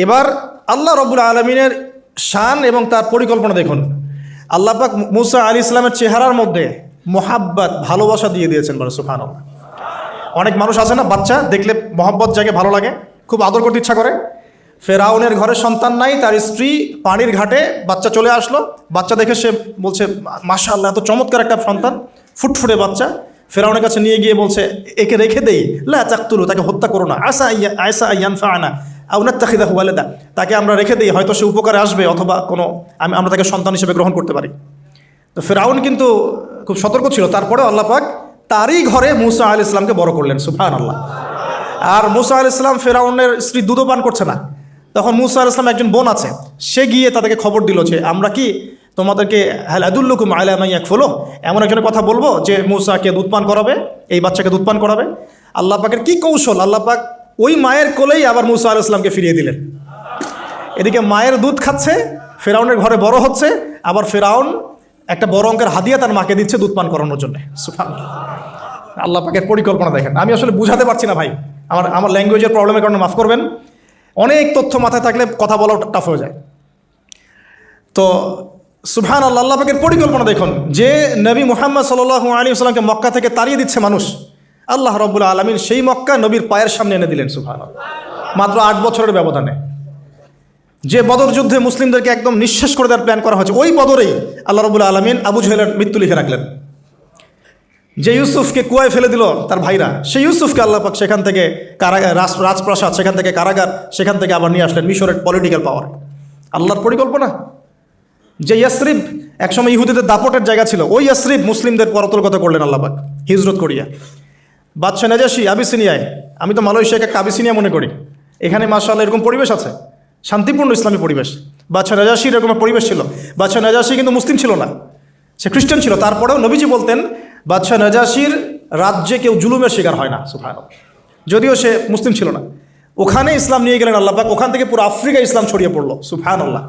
এবার আল্লাহ রাব্বুল আলামিনের শান এবং তার পরিকল্পনা দেখুন। আল্লাহ পাক মুসা আলাইহিস সালামের চেহারার মধ্যে মোহাব্বত, ভালোবাসা দিয়ে দিয়েছেন। বলে সুবহানাল্লাহ। অনেক মানুষ আছে না, বাচ্চা দেখলে মহব্বত জাগে, ভালো লাগে, খুব আদর করতে ইচ্ছা করে। ফেরাউনের ঘরে সন্তান নাই, তার স্ত্রী পানির ঘাটে, বাচ্চা চলে আসলো, বাচ্চা দেখে সে বলছে মাশাআল্লাহ, এত চমৎকার একটা সন্তান, ফুটফুটে বাচ্চা। ফেরাউনের কাছে নিয়ে গিয়ে বলছে একে রেখে দেই, লা তাকতুলু, তাকে হত্যা করো না, আয়সা ইয়ানফাআনা আও নাত্তাখিযাহু ওয়ালাদা, তাকে আমরা রেখে দিই, হয়তো সে উপকারে আসবে, অথবা কোনো আমরা তাকে সন্তান হিসেবে গ্রহণ করতে পারি। তো ফেরাউন কিন্তু খুব সতর্ক ছিল, তারপরেও আল্লাহ পাক তারই ঘরে মুসা আলাইহিস সালামকে বড় করলেন। সুবহানাল্লাহ। আর মুসা আলাইহিস সালাম ফেরাউনের স্ত্রী দুধও পান করছে না, তখন মুসা আলাইহিস সালাম একজন বোন আছে, সে গিয়ে তাদেরকে খবর দিল যে আমরা কি তোমাদেরকে হাল আদুল্লুকুম আলা মান ইয়াকফুলুহ, এমন একজনের কথা বলবো যে মুসাকে দুধ পান করাবে, এই বাচ্চাকে দুধ পান করাবে। আল্লাহ পাকের কি কৌশল, আল্লাহ পাক ওই মায়ের কোলেই আবার মুসা আলাইহিস সালামকে ফিরিয়ে দিলেন। এদিকে মায়ের দুধ খাচ্ছে, ফেরাউনের ঘরে বড় হচ্ছে, আবার ফেরাউন একটা বড় অঙ্কের হাদিয়া তার মাকে দিচ্ছে দুধ পান করানোর জন্য। সুবহানাল্লাহ। আল্লাহ পাকের পরিকল্পনা দেখেন। আমি আসলে বুঝাতে পারছি না ভাই, আমার ল্যাঙ্গুয়েজের প্রবলেমের কারণে মাফ করবেন। অনেক তথ্য মাথায় থাকলে কথা বলাও টাফ হয়ে যায়। তো সুবহানাল্লাহ, আল্লাহ পাকের পরিকল্পনা দেখুন, যে নবী মুহাম্মদ সাল্লাল্লাহু আলাইহি ওয়াসাল্লামকে মক্কা থেকে তাড়িয়ে দিচ্ছে মানুষ, আল্লাহ রাব্বুল আলামিন সেই মক্কা নবীর পায়ের সামনে এনে দিলেন। সুবহানাল্লাহ। মাত্র 8 বছরের ব্যবধানে। যে বদর যুদ্ধে মুসলিমদেরকে একদম নিঃশেষ করে দেওয়ার প্ল্যান করা হয়েছে, ওই বদরেই আল্লাহ রাব্বুল আলামিন আবু জাহেলের মৃত্যু লিখে রাখলেন। যে ইউসুফকে কুয়ায় ফেলে দিল তার ভাইরা, সেই ইউসুফকে আল্লাহ পাক সেখান থেকে রাজপ্রাসাদ, সেখান থেকে কারাগার, সেখান থেকে আবার নিয়ে আসলেন মিশরের পলিটিক্যাল পাওয়ার। আল্লাহর পরিকল্পনা। যে ইয়াসরিব একসময় ইহুদিদের দাপটের জায়গা ছিল, ওই ইয়াসরিব মুসলিমদের পরতলগত করলেন আল্লাহ পাক হিজরত করিয়া। বাদশাহ নাজাশী আবিসিনিয়ায়, আমি তো মালয়েশিয়াকে একটা আবিসিনিয়া মনে করি, এখানে মাশাআল্লাহ এরকম পরিবেশ আছে, শান্তিপূর্ণ ইসলামী পরিবেশ। বাদশাহ নাজাশীর এরকম পরিবেশ ছিল। বাদশাহ নাজাশী কিন্তু মুসলিম ছিল না, সে খ্রিস্টান ছিল। তারপরেও নবীজি বলতেন বাদশাহ নাজাশীর রাজ্যে কেউ জুলুমের শিকার হয় না। সুবহানাল্লাহ। যদিও সে মুসলিম ছিল না, ওখানে ইসলাম নিয়ে গেলেন আল্লাহ পাক, ওখান থেকে পুরো আফ্রিকা ইসলাম ছড়িয়ে পড়লো। সুবহানাল্লাহ।